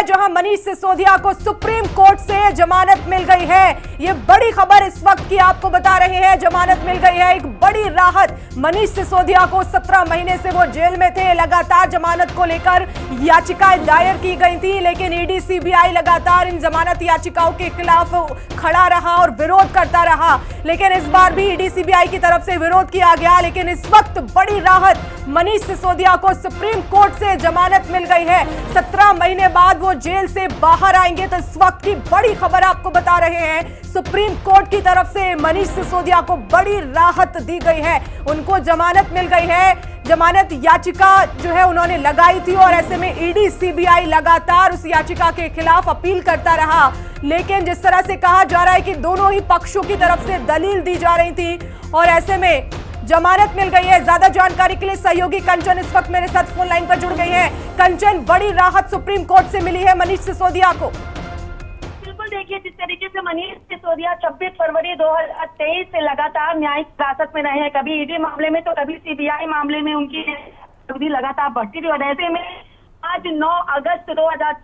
जहां मनीष सिसोदिया को supreme court से जमानत मिल गई है। ये बड़ी खबर इस वक्त की आपको बता रहे हैं, जमानत मिल गई है, एक बड़ी राहत। मनीष सिसोदिया को 17 महीने से वो जेल में थे, लगातार जमानत को लेकर याचिकाएं दायर की गई थी, लेकिन ईडी सीबीआई लगातार इन जमानत याचिकाओं के खिलाफ खड़ा रहा और विरोध करता रहा। लेकिन इस बार भी ईडी सीबीआई की तरफ से विरोध किया गया, लेकिन इस वक्त बड़ी राहत, मनीष सिसोदिया को सुप्रीम कोर्ट से जमानत मिल गई है। 17 महीने बाद वो जेल से बाहर आएंगे। तो इस वक्त की बड़ी खबर आपको बता रहे हैं, सुप्रीम कोर्ट की तरफ से मनीष सिसोदिया को बड़ी राहत दी गई है, उनको जमानत मिल गई है। जमानत याचिका जो है उन्होंने लगाई थी और ऐसे में ईडी सीबीआई लगातार उस याचिका के खिलाफ अपील करता रहा। लेकिन जिस तरह से कहा जा रहा है कि दोनों ही पक्षों की तरफ से दलील दी जा रही थी और ऐसे में जमानत मिल गई है। ज्यादा जानकारी के लिए सहयोगी कंचन इस वक्त मेरे साथ फोन लाइन पर जुड़ गई हैं। कंचन, बड़ी राहत सुप्रीम कोर्ट से मिली है मनीष सिसोदिया को। बिल्कुल, देखिए जिस तरीके से मनीष सिसोदिया 26 फरवरी 2023 से लगातार न्यायिक हिरासत में रहे हैं, कभी ईडी मामले में तो कभी सीबीआई मामले में उनकी अवधि लगातार बढ़ती थी और ऐसे में आज 9 अगस्त 2000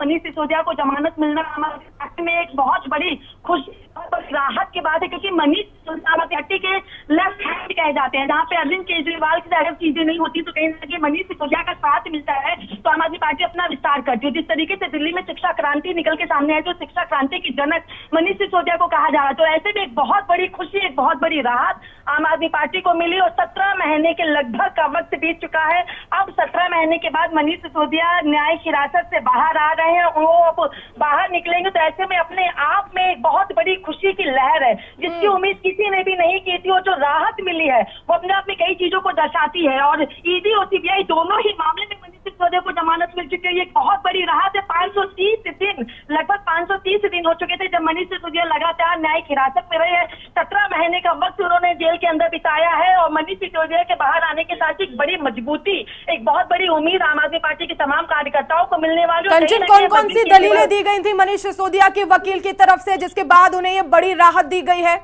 मनीष सिसोदिया को जमानत मिलना हमारे पार्टी में एक बहुत बड़ी खुशी और राहत की बात है, क्योंकि मनीष सिसोदिया पार्टी के लेफ्ट हैंड कहे जाते हैं। जहाँ पे अरविंद केजरीवाल की तरह चीजें नहीं होती तो कहीं ना कहीं मनीष सिसोदिया का साथ मिलता है तो आम आदमी पार्टी अपना विस्तार करती है। जिस तरीके से दिल्ली में शिक्षा क्रांति निकल के सामने है, जो शिक्षा क्रांति की जनक मनीष सिसोदिया को कहा जा रहा है, तो ऐसे में एक बहुत बड़ी खुशी, एक बहुत बड़ी राहत आम आदमी पार्टी को मिली और 17 महीने के लगभग का वक्त बीत चुका है। अब 17 महीने के बाद मनीष सिसोदिया न्यायिक हिरासत से बाहर आ रहे हैं, वो अब बाहर निकलेंगे तो ऐसे में अपने आप में एक बहुत बड़ी खुशी की लहर है, जिसकी उम्मीद किसी ने भी नहीं की थी। और जो राहत मिली है वो अपने आप में कई चीजों को दर्शाती है और ईडी और सीबीआई दोनों ही मामले में मनीष सिसोदिया को जमानत मिल चुकी है। ये एक बहुत बड़ी राहत है। 530 दिन, लगभग 530 दिन हो चुके थे जब मनीष सिसोदिया लगातार न्यायिक हिरासत में रहे हैं। 17 महीने का वक्त उन्होंने जेल के अंदर बिताया है और मनीष सिसोदिया के बाहर आने के साथ एक बड़ी मजबूती, एक बहुत बड़ी उम्मीद आम आदमी पार्टी के तमाम कार्यकर्ताओं को मिलने वाली। कंचन, कौन कौन सी दलीलें दी गई थी मनीष सिसोदिया के वकील की तरफ से जिसके बाद उन्हें ये बड़ी राहत दी गई है?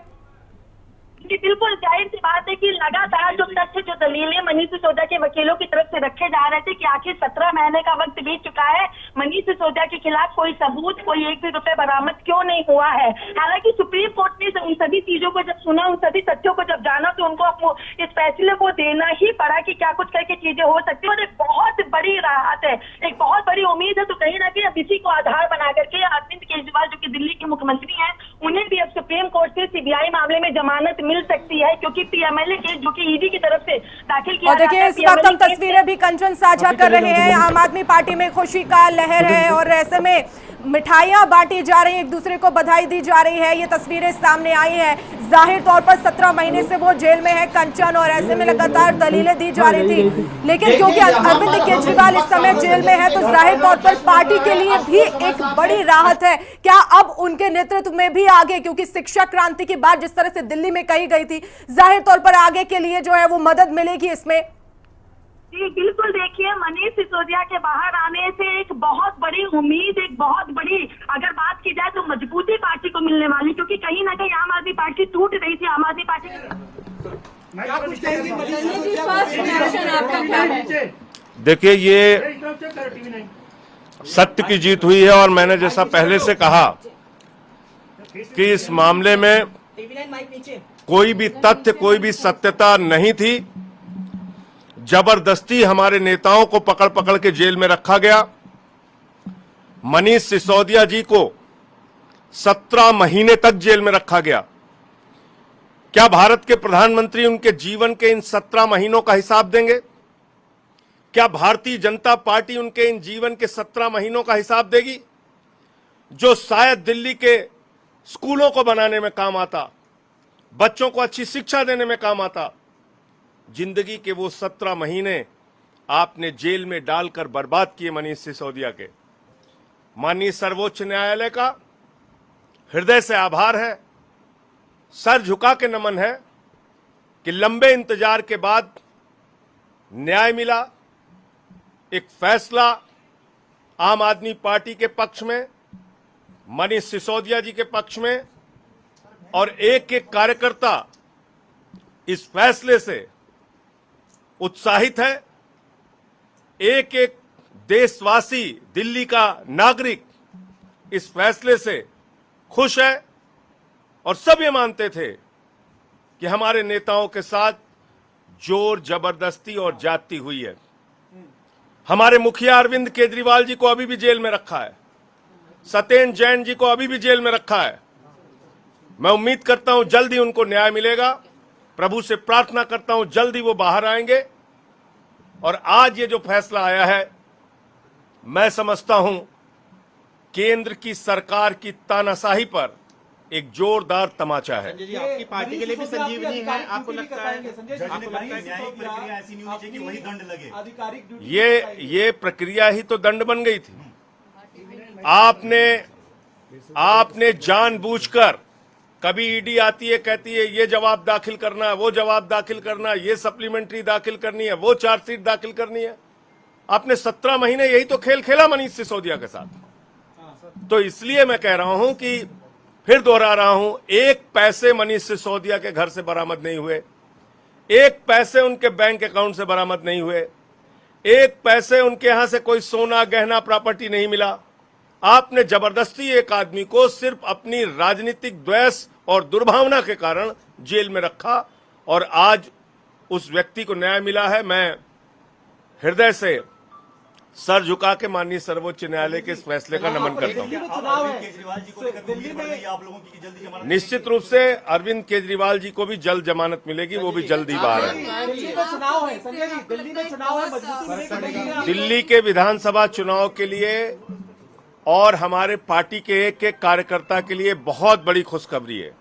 बिल्कुल जाहिर सी बात है कि लगातार जो तथ्य, जो दलीलें मनीष सिसोदिया के वकीलों की तरफ से रखे जा रहे थे कि आखिर 17 महीने का वक्त बीत चुका है, मनीष सिसोदिया के खिलाफ कोई सबूत, कोई एक भी रुपए बरामद क्यों नहीं हुआ है। हालांकि सुप्रीम कोर्ट ने उन सभी चीजों को जब सुना, उन सभी तथ्यों को जब जाना, तो उनको इस फैसले को देना ही पड़ा कि क्या कुछ करके चीजें हो सकती है और एक बहुत बड़ी राहत है, एक बहुत बड़ी उम्मीद है। तो कहीं ना कहीं अब इसी को आधार बना करके अरविंद केजरीवाल जो कि दिल्ली के मुख्यमंत्री हैं, उन्हें भी अब सुप्रीम कोर्ट से सीबीआई मामले में जमानत मिल सकती है, क्योंकि पीएमएलए केस जो कि ईडी की तरफ से दाखिल किया और देखिए इस वक्त हम तस्वीरें भी कंचन साझा कर रहे हैं। आम आदमी पार्टी में खुशी का लहर है और ऐसे में मिठाइयां बांटी जा रही हैं, एक दूसरे को बधाई दी जा रही है। ये तस्वीरें सामने आई हैं। जाहिर तौर पर 17 महीने से वो जेल में है कंचन और ऐसे में लगातार दलीलें दी जा रही थी, लेकिन क्योंकि अरविंद केजरीवाल इस समय जेल में है तो जाहिर तौर पर पार्टी के लिए भी एक बड़ी राहत है। क्या अब उनके नेतृत्व में भी आगे, क्योंकि शिक्षा क्रांति की बात जिस तरह से दिल्ली में कही गई थी, जाहिर तौर पर आगे के लिए जो है वो मदद मिलेगी इसमें? जी बिल्कुल, देखिए मनीष सिसोदिया के बाहर आने से एक बहुत बड़ी उम्मीद, एक बहुत बड़ी अगर बात की जाए तो मजबूती पार्टी को मिलने वाली, क्योंकि कहीं ना कहीं आम आदमी पार्टी टूट रही थी। आम आदमी पार्टी देखिए, ये सत्य की जीत हुई है और मैंने जैसा पहले से कहा कि इस मामले में कोई भी तथ्य, कोई भी सत्यता नहीं थी। जबरदस्ती हमारे नेताओं को पकड़ पकड़ के जेल में रखा गया। मनीष सिसोदिया जी को 17 महीने तक जेल में रखा गया। क्या भारत के प्रधानमंत्री उनके जीवन के इन 17 महीनों का हिसाब देंगे? क्या भारतीय जनता पार्टी उनके इन जीवन के 17 महीनों का हिसाब देगी, जो शायद दिल्ली के स्कूलों को बनाने में काम आता, बच्चों को अच्छी शिक्षा देने में काम आता? जिंदगी के वो 17 महीने आपने जेल में डालकर बर्बाद किए मनीष सिसोदिया के। माननीय सर्वोच्च न्यायालय का हृदय से आभार है, सर झुका के नमन है कि लंबे इंतजार के बाद न्याय मिला, एक फैसला आम आदमी पार्टी के पक्ष में, मनीष सिसोदिया जी के पक्ष में, और एक एक कार्यकर्ता इस फैसले से उत्साहित है। एक एक देशवासी, दिल्ली का नागरिक इस फैसले से खुश है और सब ये मानते थे कि हमारे नेताओं के साथ जोर जबरदस्ती और ज्यादती हुई है। हमारे मुखिया अरविंद केजरीवाल जी को अभी भी जेल में रखा है, सत्येंद्र जैन जी को अभी भी जेल में रखा है। मैं उम्मीद करता हूं जल्दी उनको न्याय मिलेगा। प्रभु से प्रार्थना करता हूं जल्दी वो बाहर आएंगे। और आज ये जो फैसला आया है, मैं समझता हूं केंद्र की सरकार की तानाशाही पर एक जोरदार तमाचा है। संजय जी, आपकी पार्टी के लिए भी संजीवनी है, आपको लगता है? न्यायिक प्रक्रिया ऐसी नहीं होनी चाहिए कि वही दंड लगे। आधिकारिक ये प्रक्रिया ही तो दंड बन गई थी। आपने जानबूझकर, कभी ईडी आती है कहती है ये जवाब दाखिल करना है, वो जवाब दाखिल करना है, ये सप्लीमेंट्री दाखिल करनी है, वो चार्जशीट दाखिल करनी है। आपने 17 महीने यही तो खेल खेला मनीष सिसोदिया के साथ। तो इसलिए मैं कह रहा हूं कि फिर दोहरा रहा हूं, एक पैसे मनीष सिसोदिया के घर से बरामद नहीं हुए, एक पैसे उनके बैंक अकाउंट से बरामद नहीं हुए, एक पैसे उनके यहां से कोई सोना गहना प्रॉपर्टी नहीं मिला। आपने जबरदस्ती एक आदमी को सिर्फ अपनी राजनीतिक द्वेष और दुर्भावना के कारण जेल में रखा और आज उस व्यक्ति को न्याय मिला है। मैं हृदय से सर झुका के माननीय सर्वोच्च न्यायालय के इस फैसले का नमन करता हूं। केजरीवाल जी को लेकर दिल्ली में आप लोगों की जल्दी जमानत? निश्चित रूप से अरविंद केजरीवाल जी को भी जल्द जमानत मिलेगी, वो भी जल्द ही बाहर आएंगे। दिल्ली में चुनाव है संजय जी, दिल्ली में चुनाव है, मजबूती मिलेगी? दिल्ली के विधानसभा चुनाव के लिए और हमारे पार्टी के एक एक कार्यकर्ता के लिए बहुत बड़ी खुशखबरी है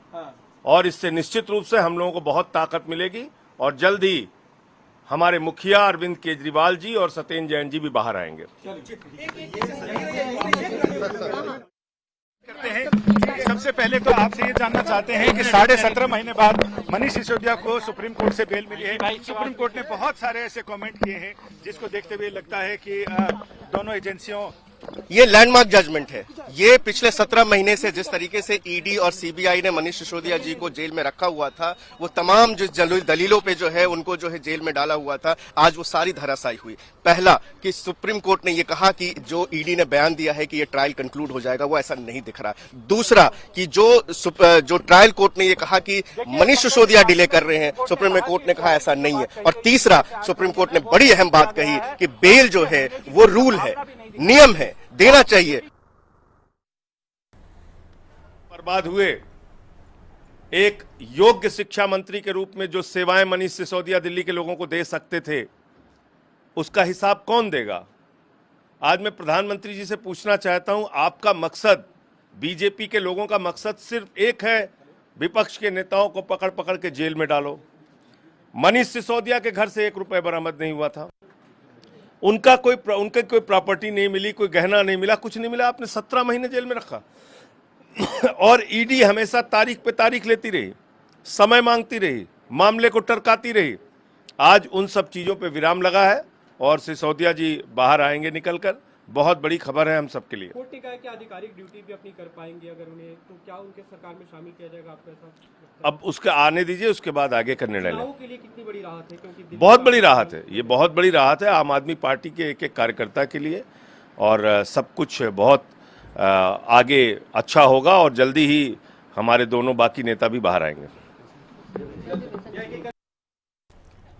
और इससे निश्चित रूप से हम लोगों को बहुत ताकत मिलेगी और जल्द ही हमारे मुखिया अरविंद केजरीवाल जी और सत्येंद्र जैन जी भी बाहर आएंगे। सबसे पहले तो आपसे ये जानना चाहते हैं कि 17.5 महीने बाद मनीष सिसोदिया को सुप्रीम कोर्ट से बेल मिली है। सुप्रीम कोर्ट ने बहुत सारे ऐसे कमेंट किए हैं जिसको देखते हुए लगता है कि दोनों एजेंसियों, ये लैंडमार्क जजमेंट है। ये पिछले 17 महीने से जिस तरीके से ईडी और सीबीआई ने मनीष सिसोदिया जी को जेल में रखा हुआ था, वो तमाम जो दलीलों पे जो है उनको जो है जेल में डाला हुआ था, आज वो सारी धराशायी हुई। पहला कि सुप्रीम कोर्ट ने ये कहा कि जो ईडी ने बयान दिया है कि ये ट्रायल कंक्लूड हो जाएगा, वो ऐसा नहीं दिख रहा। दूसरा कि जो ट्रायल कोर्ट ने ये कहा कि मनीष सिसोदिया डिले कर रहे हैं, सुप्रीम कोर्ट ने कहा ऐसा नहीं है। और तीसरा, सुप्रीम कोर्ट ने बड़ी अहम बात कही कि बेल जो है वो रूल है, नियम है, देना चाहिए। बर्बाद हुए एक योग्य शिक्षा मंत्री के रूप में जो सेवाएं मनीष सिसोदिया दिल्ली के लोगों को दे सकते थे, उसका हिसाब कौन देगा? आज मैं प्रधानमंत्री जी से पूछना चाहता हूं, आपका मकसद, बीजेपी के लोगों का मकसद सिर्फ एक है, विपक्ष के नेताओं को पकड़ पकड़ के जेल में डालो। मनीष सिसोदिया के घर से 1 रुपए बरामद नहीं हुआ था, उनके कोई प्रॉपर्टी नहीं मिली, कोई गहना नहीं मिला, कुछ नहीं मिला। आपने 17 महीने जेल में रखा और ईडी हमेशा तारीख पे तारीख लेती रही, समय मांगती रही, मामले को टरकाती रही। आज उन सब चीजों पे विराम लगा है और सिसोदिया जी बाहर आएंगे निकलकर। बहुत बड़ी खबर है हम सबके लिए। कोर्ट ने कहा कि आधिकारिक ड्यूटी भी अपनी कर पाएंगे अगर उन्हें, तो क्या उनके सरकार में शामिल किया जाएगा आपके साथ? अब उसके आने दीजिए, उसके बाद आगे का निर्णय लें। के लिए कितनी बड़ी राहत है? क्योंकि बहुत बड़ी राहत है, ये बहुत बड़ी राहत है आम आदमी पार्टी के एक एक कार्यकर्ता के लिए और सब कुछ बहुत आगे अच्छा होगा और जल्दी ही हमारे दोनों बाकी नेता भी बाहर आएंगे।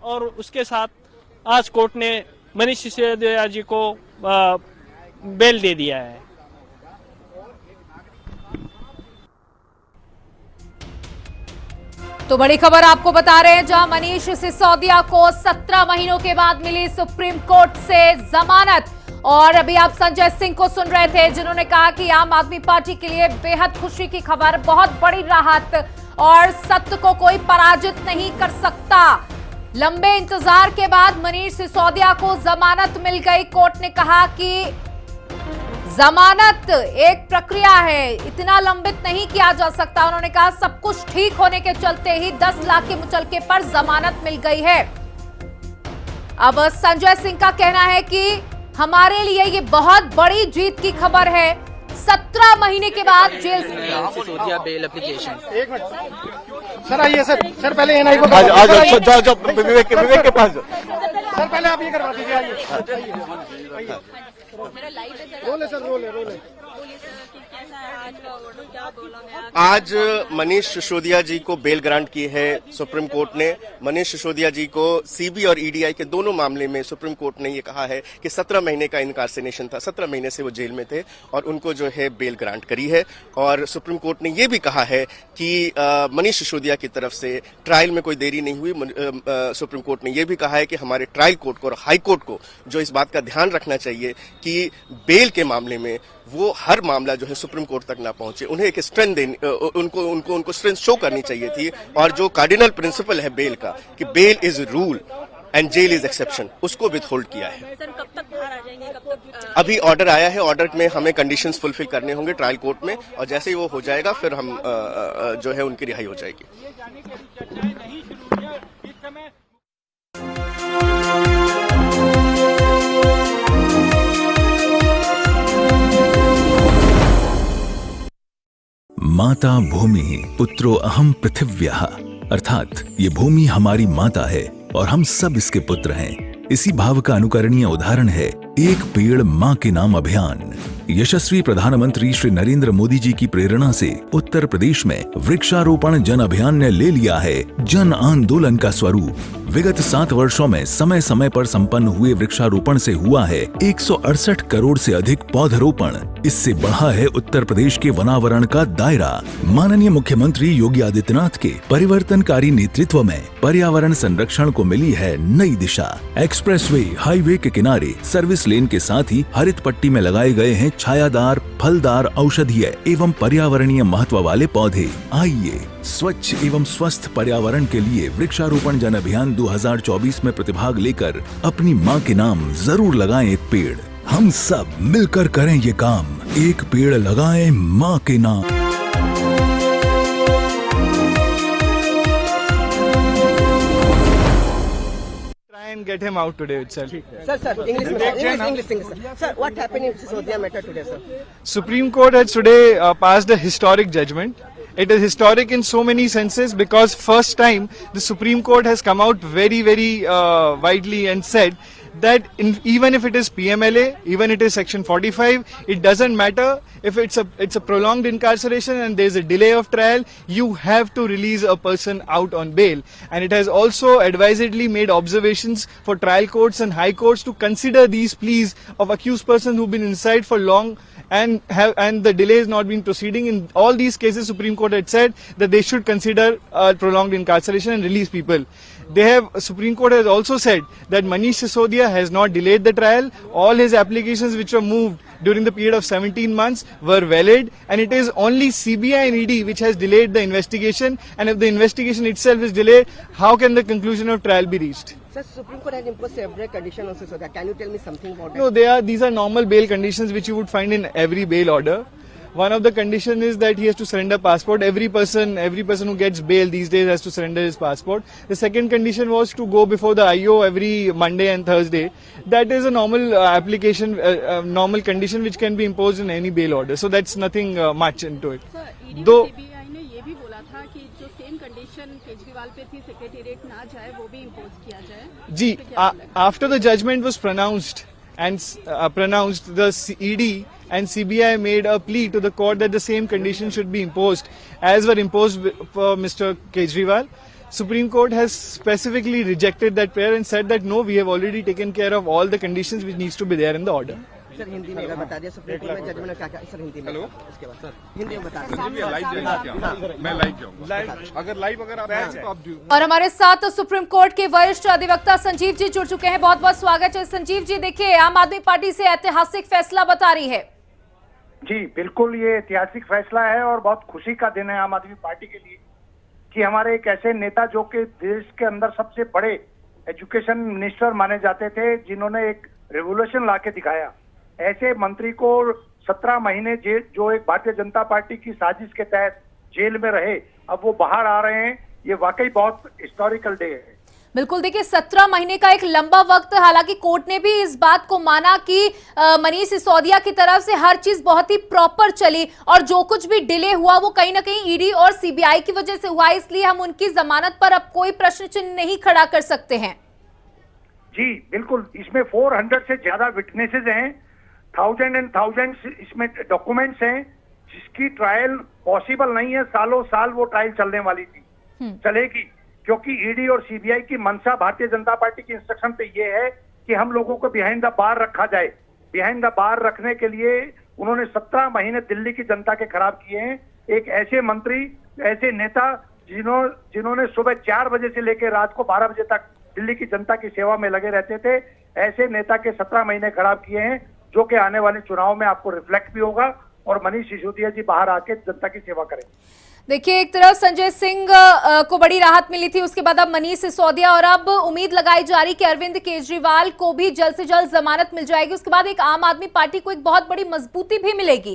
और उसके साथ आज कोर्ट ने मनीष सिसोदिया जी को बेल दे दिया है। तो बड़ी खबर आपको बता रहे हैं, जहां मनीष सिसोदिया को 17 महीनों के बाद मिली सुप्रीम कोर्ट से जमानत। और अभी आप संजय सिंह को सुन रहे थे जिन्होंने कहा कि आम आदमी पार्टी के लिए बेहद खुशी की खबर, बहुत बड़ी राहत और सत्य को कोई पराजित नहीं कर सकता। लंबे इंतजार के बाद मनीष सिसोदिया को जमानत मिल गई। कोर्ट ने कहा कि जमानत एक प्रक्रिया है, इतना लंबित नहीं किया जा सकता। उन्होंने कहा सब कुछ ठीक होने के चलते ही 10 लाख के मुचलके पर जमानत मिल गई है। अब संजय सिंह का कहना है कि हमारे लिए ये बहुत बड़ी जीत की खबर है। 17 महीने के बाद जेल सिसोदिया बेल एप्लीकेशन। एक मिनट सर, आइए सर पहले एनआई को विवेक के पास सर पहले आप ये करवा दीजिए। आइए आज मनीष सिसोदिया जी को बेल ग्रांट की है सुप्रीम कोर्ट ने। मनीष सिसोदिया जी को सीबी और ईडीआई के दोनों मामले में सुप्रीम कोर्ट ने ये कहा है कि 17 महीने का इनकार्सेनेशन था, 17 महीने से वो जेल में थे और उनको जो है बेल ग्रांट करी है। और सुप्रीम कोर्ट ने ये भी कहा है कि मनीष सिसोदिया की तरफ से ट्रायल में कोई देरी नहीं हुई। सुप्रीम कोर्ट ने यह भी कहा है कि हमारे ट्रायल कोर्ट को और हाई कोर्ट को जो इस बात का ध्यान रखना चाहिए कि बेल के मामले में वो हर मामला जो है सुप्रीम कोर्ट तक ना पहुंचे, उन्हें एक स्ट्रेंथ देनी, उनको स्ट्रेंथ शो करनी चाहिए थी। और जो कार्डिनल प्रिंसिपल है बेल का कि bail is rule and jail is exception, उसको विथहोल्ड किया है। सर कब तक बाहर आ जाएंगे, कब तक? अभी ऑर्डर आया है, ऑर्डर में हमें कंडीशंस फुलफिल करने होंगे ट्रायल कोर्ट में और जैसे ही वो हो जाएगा फिर हम जो है उनकी रिहाई हो जाएगी। माता भूमि पुत्रो अहम पृथिव्यः, अर्थात ये भूमि हमारी माता है और हम सब इसके पुत्र हैं। इसी भाव का अनुकरणीय उदाहरण है एक पेड़ मां के नाम अभियान। यशस्वी प्रधानमंत्री श्री नरेंद्र मोदी जी की प्रेरणा से उत्तर प्रदेश में वृक्षारोपण जन अभियान ने ले लिया है जन आंदोलन का स्वरूप। विगत 7 वर्षों में समय समय पर संपन्न हुए वृक्षारोपण से हुआ है 168 करोड़ से अधिक पौधरोपण। इससे बढ़ा है उत्तर प्रदेश के वनावरण का दायरा। माननीय मुख्यमंत्री योगी आदित्यनाथ के परिवर्तनकारी नेतृत्व में पर्यावरण संरक्षण को मिली है नई दिशा। एक्सप्रेसवे, हाईवे के किनारे सर्विस लेन के साथ ही हरित पट्टी में लगाए गए हैं छायादार, फलदार, औषधीय एवं पर्यावरणीय महत्व वाले पौधे। आइए स्वच्छ एवं स्वस्थ पर्यावरण के लिए वृक्षारोपण जन अभियान 2024 में प्रतिभाग लेकर अपनी मां के नाम जरूर लगाएं एक पेड़। हम सब मिलकर करें ये काम, एक पेड़ लगाएं मां के नाम। And get him out today itself. Sir, English, sir. Sir, what happened in Sisodia matter today, sir? Supreme Court has today passed a historic judgment. It is historic in so many senses because first time the Supreme Court has come out very widely and said that even if it is PMLA, even it is Section 45, it doesn't matter if it's a prolonged incarceration and there's a delay of trial, you have to release a person out on bail. And it has also advisedly made observations for trial courts and high courts to consider these pleas of accused persons who've been inside for long and the delay has not been proceeding. In all these cases, Supreme Court had said that they should consider prolonged incarceration and release people. Supreme Court has also said that Manish Sisodia has not delayed the trial. All his applications which were moved during the period of 17 months were valid, and it is only CBI and ED which has delayed the investigation. And if the investigation itself is delayed, how can the conclusion of trial be reached? Sir, Supreme Court has imposed several conditions on Sisodia. Can you tell me something about that? No, these are normal bail conditions which you would find in every bail order. One of the conditions is that he has to surrender passport. Every person who gets bail these days has to surrender his passport. The second condition was to go before the IO every Monday and Thursday. That is a normal application, normal condition which can be imposed in any bail order. So that's nothing much into it. Sir, Though CBI ने ये भी बोला था कि जो same condition Kejriwal पे थी, secretariat ना जाए, वो भी इम्पोज किया जाए। जी, after the judgment was pronounced, the ED and CBI made a plea to the court that the same conditions should be imposed as were imposed for Mr. Kejriwal. Supreme Court has specifically rejected that prayer and said that no, we have already taken care of all the conditions which needs to be there in the order. Sir Hindi में अगर बता दिया supreme court में judgement क्या क्या sir Hindi में उसके बाद सर हिंदी में बता दीजिए। मैं लाइव जाऊंगा। अगर लाइव आप और हमारे साथ सुप्रीम कोर्ट के वरिष्ठ अधिवक्ता संजीव जी जुड़ चुके हैं। बहुत बहुत स्वागत है संजीव जी। देखिए, आम आदमी पार्टी से ऐतिहासिक फैसला बता रही है। जी बिल्कुल, ये ऐतिहासिक फैसला है और बहुत खुशी का दिन है आम आदमी पार्टी के लिए कि हमारे एक ऐसे नेता जो कि देश के अंदर सबसे बड़े एजुकेशन मिनिस्टर माने जाते थे, जिन्होंने एक रेवोल्यूशन लाके दिखाया, ऐसे मंत्री को 17 महीने जो एक भारतीय जनता पार्टी की साजिश के तहत जेल में रहे, अब वो बाहर आ रहे हैं। ये वाकई बहुत हिस्टोरिकल डे है। बिल्कुल, देखिए 17 महीने का एक लंबा वक्त। हालांकि कोर्ट ने भी इस बात को माना कि मनीष सिसोदिया की तरफ से हर चीज बहुत ही प्रॉपर चली और जो कुछ भी डिले हुआ वो कहीं ना कहीं ईडी और सीबीआई की वजह से हुआ, इसलिए हम उनकी जमानत पर अब कोई प्रश्न चिन्ह नहीं खड़ा कर सकते हैं। जी बिल्कुल, इसमें 400 से ज्यादा विटनेसेस हैं, थाउजेंड एंड थाउजेंड्स इसमें डॉक्यूमेंट्स हैं जिसकी ट्रायल पॉसिबल नहीं है, सालों साल वो ट्रायल चलने वाली थी, चलेगी, क्योंकि ईडी और सीबीआई की मंशा भारतीय जनता पार्टी की इंस्ट्रक्शन पे ये है कि हम लोगों को बिहाइंड द बार रखा जाए। बिहाइंड द बार रखने के लिए उन्होंने 17 महीने दिल्ली की जनता के खराब किए हैं। एक ऐसे मंत्री, ऐसे नेता जिन्होंने सुबह 4 बजे से लेकर रात को 12 बजे तक दिल्ली की जनता की सेवा में लगे रहते थे, ऐसे नेता के 17 महीने खराब किए हैं, जो कि आने वाले चुनाव में आपको रिफ्लेक्ट भी होगा और मनीष सिसोदिया जी बाहर आके जनता की सेवा करें। देखिए, एक तरफ संजय सिंह को बड़ी राहत मिली थी, उसके बाद अब मनीष सिसोदिया, और अब उम्मीद लगाई जा रही कि अरविंद केजरीवाल को भी जल्द से जल्द जमानत मिल जाएगी। उसके बाद एक आम आदमी पार्टी को एक बहुत बड़ी मजबूती भी मिलेगी।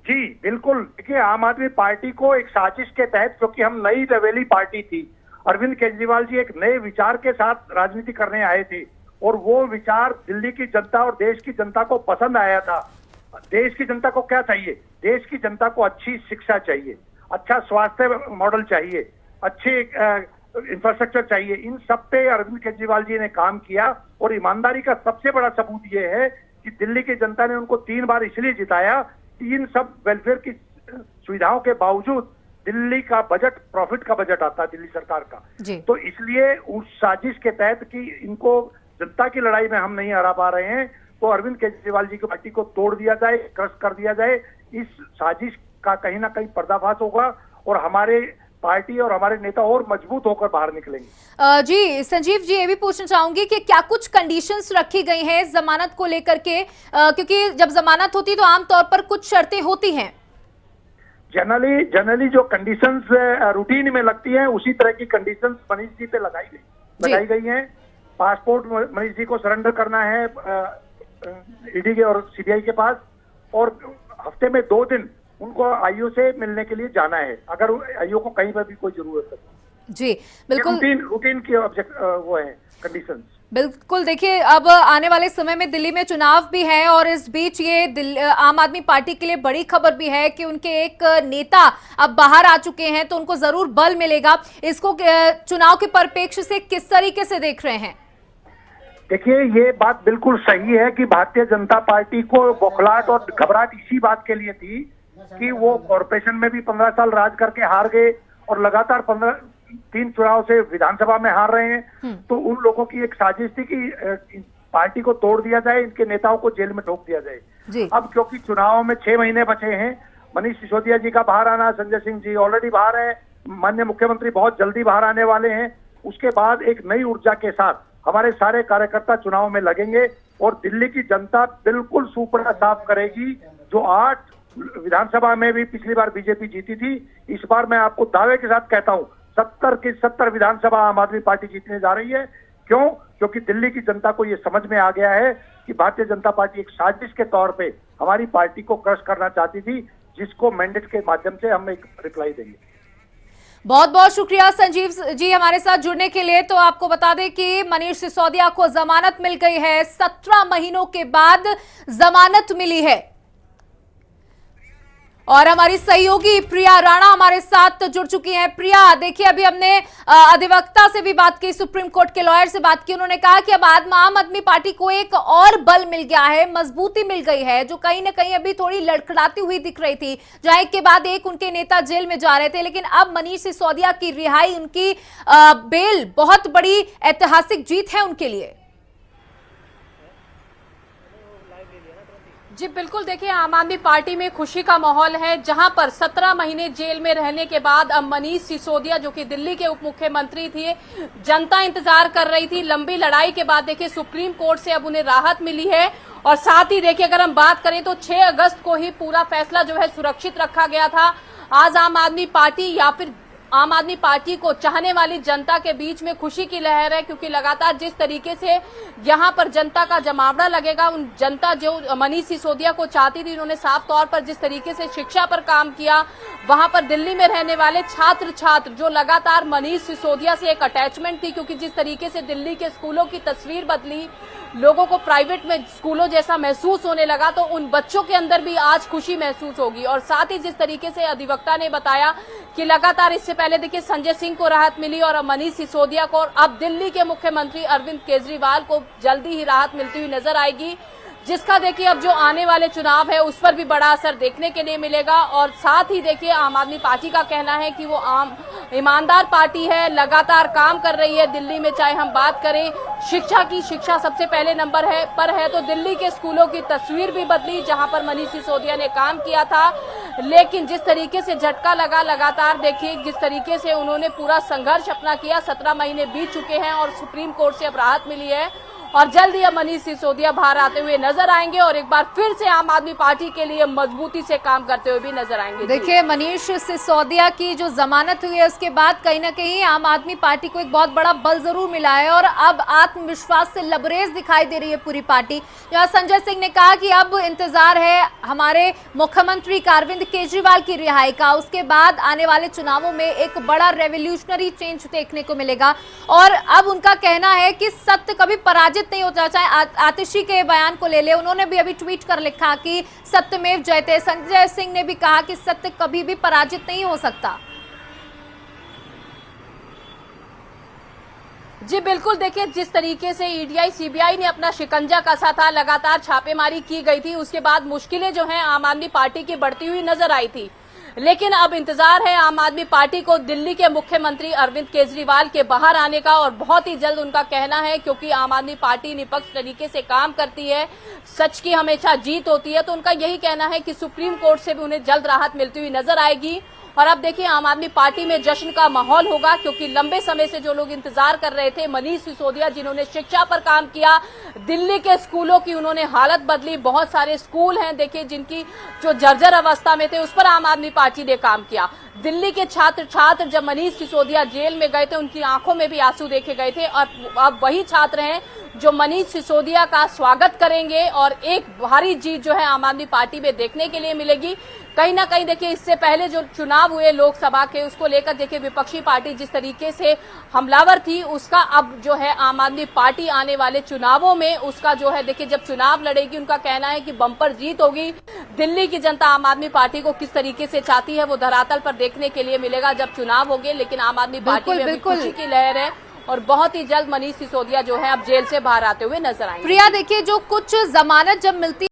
जी बिल्कुल, देखिए आम आदमी पार्टी को एक साजिश के तहत, क्योंकि हम नई रवेली पार्टी थी, अरविंद केजरीवाल जी एक नए विचार के साथ राजनीति करने आए थे और वो विचार दिल्ली की जनता और देश की जनता को पसंद आया था। देश की जनता को क्या चाहिए? देश की जनता को अच्छी शिक्षा चाहिए, अच्छा स्वास्थ्य मॉडल चाहिए, अच्छे इंफ्रास्ट्रक्चर चाहिए। इन सब पे अरविंद केजरीवाल जी ने काम किया और ईमानदारी का सबसे बड़ा सबूत ये है कि दिल्ली की जनता ने उनको 3 बार इसलिए जिताया कि इन सब वेलफेयर की सुविधाओं के बावजूद दिल्ली का बजट प्रॉफिट का बजट आता है दिल्ली सरकार का। तो इसलिए उस साजिश के तहत कि इनको जनता की लड़ाई में हम नहीं हरा पा रहे हैं, तो अरविंद केजरीवाल जी की पार्टी को तोड़ दिया जाए, क्रश कर दिया जाए। इस साजिश का कहीं ना कहीं पर्दाफाश होगा और हमारे पार्टी और हमारे नेता और मजबूत होकर बाहर निकलेंगे। जी संजीव जी, ये भी पूछना चाहूंगी कि क्या कुछ कंडीशंस रखी गई हैं जमानत को लेकर के, क्योंकि जब जमानत होती तो आमतौर पर कुछ शर्तें होती हैं। जनरली जो कंडीशंस रूटीन में लगती हैं, उसी तरह की कंडीशंस मनीष जी पे लगाई गई हैं। पासपोर्ट मनीष जी को सरेंडर करना है ईडी के और सीबीआई के पास, और हफ्ते में 2 दिन उनको आईओ से मिलने के लिए जाना है, अगर आईओ को कहीं पर भी कोई जरूरत है। जी बिल्कुल, रूटीन की वो है कंडीशंस। बिल्कुल, देखिए अब आने वाले समय में दिल्ली में चुनाव भी है और इस बीच ये आम आदमी पार्टी के लिए बड़ी खबर भी है कि उनके एक नेता अब बाहर आ चुके हैं, तो उनको जरूर बल मिलेगा। इसको चुनाव के परिप्रेक्ष्य से किस तरीके से देख रहे हैं? देखिए, ये बात बिल्कुल सही है कि भारतीय जनता पार्टी को बौखलाहट और घबराहट इसी बात के लिए थी कि वो कॉर्पोरेशन में भी 15 साल राज करके हार गए और लगातार 3 चुनाव से विधानसभा में हार रहे हैं। तो उन लोगों की एक साजिश थी कि पार्टी को तोड़ दिया जाए, इनके नेताओं को जेल में ठोक दिया जाए। अब क्योंकि चुनाव में 6 महीने बचे हैं, मनीष सिसोदिया जी का बाहर आना, संजय सिंह जी ऑलरेडी बाहर है, माननीय मुख्यमंत्री बहुत जल्दी बाहर आने वाले हैं, उसके बाद एक नई ऊर्जा के साथ हमारे सारे कार्यकर्ता चुनाव में लगेंगे और दिल्ली की जनता बिल्कुल सुपड़ा साफ करेगी। जो 8 विधानसभा में भी पिछली बार बीजेपी जीती थी, इस बार मैं आपको दावे के साथ कहता हूं 70 की 70 विधानसभा आम आदमी पार्टी जीतने जा रही है। क्यों? क्योंकि दिल्ली की जनता को यह समझ में आ गया है कि भारतीय जनता पार्टी एक साजिश के तौर पे हमारी पार्टी को क्रश करना चाहती थी, जिसको मैंडेट के माध्यम से हम एक रिप्लाई देंगे। बहुत बहुत शुक्रिया संजीव जी हमारे साथ जुड़ने के लिए। तो आपको बता दें कि मनीष सिसोदिया को जमानत मिल गई है, 17 महीनों के बाद जमानत मिली है। और हमारी सहयोगी प्रिया राणा हमारे साथ जुड़ चुकी हैं। प्रिया, देखिए अभी हमने अधिवक्ता से भी बात की, सुप्रीम कोर्ट के लॉयर से बात की, उन्होंने कहा कि अब आम आदमी पार्टी को एक और बल मिल गया है, मजबूती मिल गई है, जो कहीं ना कहीं अभी थोड़ी लड़खड़ाती हुई दिख रही थी, जहां एक के बाद एक उनके नेता जेल में जा रहे थे, लेकिन अब मनीष सिसोदिया की रिहाई, उनकी बेल बहुत बड़ी ऐतिहासिक जीत है उनके लिए। जी बिल्कुल, देखिए आम आदमी पार्टी में खुशी का माहौल है, जहां पर 17 महीने जेल में रहने के बाद अब मनीष सिसोदिया, जो कि दिल्ली के उप मुख्यमंत्री थे, जनता इंतजार कर रही थी, लंबी लड़ाई के बाद देखिए सुप्रीम कोर्ट से अब उन्हें राहत मिली है। और साथ ही देखिए अगर हम बात करें तो 6 अगस्त को ही पूरा फैसला जो है सुरक्षित रखा गया था। आज आम आदमी पार्टी या फिर आम आदमी पार्टी को चाहने वाली जनता के बीच में खुशी की लहर है, क्योंकि लगातार जिस तरीके से यहां पर जनता का जमावड़ा लगेगा, उन जनता जो मनीष सिसोदिया को चाहती थी, उन्होंने साफ तौर पर जिस तरीके से शिक्षा पर काम किया, वहां पर दिल्ली में रहने वाले छात्र जो लगातार मनीष सिसोदिया से एक अटैचमेंट थी, क्योंकि जिस तरीके से दिल्ली के स्कूलों की तस्वीर बदली, लोगों को प्राइवेट में स्कूलों जैसा महसूस होने लगा, तो उन बच्चों के अंदर भी आज खुशी महसूस होगी। और साथ ही जिस तरीके से अधिवक्ता ने बताया कि लगातार इससे पहले देखिए संजय सिंह को राहत मिली और अब मनीष सिसोदिया को, और अब दिल्ली के मुख्यमंत्री अरविंद केजरीवाल को जल्दी ही राहत मिलती हुई नजर आएगी। जिसका देखिए अब जो आने वाले चुनाव है उस पर भी बड़ा असर देखने के लिए मिलेगा। और साथ ही देखिए आम आदमी पार्टी का कहना है कि वो ईमानदार पार्टी है, लगातार काम कर रही है। दिल्ली में चाहे हम बात करें शिक्षा की, शिक्षा सबसे पहले नंबर पर है, तो दिल्ली के स्कूलों की तस्वीर भी बदली जहां पर मनीष सिसोदिया ने काम किया था। लेकिन जिस तरीके से झटका लगा, लगातार देखिए जिस तरीके से उन्होंने पूरा संघर्ष अपना किया, 17 महीने बीत चुके हैं और सुप्रीम कोर्ट से अब राहत मिली है और जल्द ही मनीष सिसोदिया बाहर आते हुए नजर आएंगे और एक बार फिर से आम आदमी पार्टी के लिए मजबूती से काम करते हुए भी नजर आएंगे। देखिए मनीष सिसोदिया की जो जमानत हुई है उसके बाद कहीं ना कहीं आम आदमी पार्टी को एक बहुत बड़ा बल जरूर मिला है और अब आत्मविश्वास से लबरेज दिखाई दे रही है पूरी पार्टी। यहाँ संजय सिंह ने कहा कि अब इंतजार है हमारे मुख्यमंत्री अरविंद केजरीवाल की रिहाई का, उसके बाद आने वाले चुनावों में एक बड़ा रेवोल्यूशनरी चेंज देखने को मिलेगा। और अब उनका कहना है कि सत्य कभी पराजित नहीं होता। चाहे आतिशी के बयान को ले ले, उन्होंने भी अभी ट्वीट कर लिखा कि सत्यमेव जयते। संजय सिंह ने भी कहा कि सत्य कभी भी पराजित नहीं हो सकता। जी बिल्कुल, देखिए जिस तरीके से ईडीआई सीबीआई ने अपना शिकंजा कसा था, लगातार छापेमारी की गई थी, उसके बाद मुश्किलें जो हैं आम आदमी पार्टी की बढ़ती हुई नजर आई थी। लेकिन अब इंतजार है आम आदमी पार्टी को दिल्ली के मुख्यमंत्री अरविंद केजरीवाल के बाहर आने का और बहुत ही जल्द उनका कहना है, क्योंकि आम आदमी पार्टी निष्पक्ष तरीके से काम करती है, सच की हमेशा जीत होती है, तो उनका यही कहना है कि सुप्रीम कोर्ट से भी उन्हें जल्द राहत मिलती हुई नजर आएगी। और अब देखिए आम आदमी पार्टी में जश्न का माहौल होगा, क्योंकि लंबे समय से जो लोग इंतजार कर रहे थे, मनीष सिसोदिया जिन्होंने शिक्षा पर काम किया, दिल्ली के स्कूलों की उन्होंने हालत बदली, बहुत सारे स्कूल हैं देखिए जिनकी जो जर्जर अवस्था में थे उस पर आम आदमी पार्टी ने काम किया। दिल्ली के छात्र जब मनीष सिसोदिया जेल में गए थे उनकी आंखों में भी आंसू देखे गए थे और अब वही छात्र हैं जो मनीष सिसोदिया का स्वागत करेंगे और एक भारी जीत जो है आम आदमी पार्टी में देखने के लिए मिलेगी। कहीं ना कहीं देखिए इससे पहले जो चुनाव हुए लोकसभा के, उसको लेकर देखिए विपक्षी पार्टी जिस तरीके से हमलावर थी, उसका अब जो है आम आदमी पार्टी आने वाले चुनावों में उसका जो है देखिए जब चुनाव लड़ेगी उनका कहना है कि बम्पर जीत होगी। दिल्ली की जनता आम आदमी पार्टी को किस तरीके से चाहती है वो धरातल पर देखने के लिए मिलेगा जब चुनाव होंगे। लेकिन आम आदमी पार्टी में खुशी की लहर है और बहुत ही जल्द मनीष सिसोदिया जो है अब जेल से बाहर आते हुए नजर आएंगे। प्रिया देखिए जो कुछ जमानत जब मिलती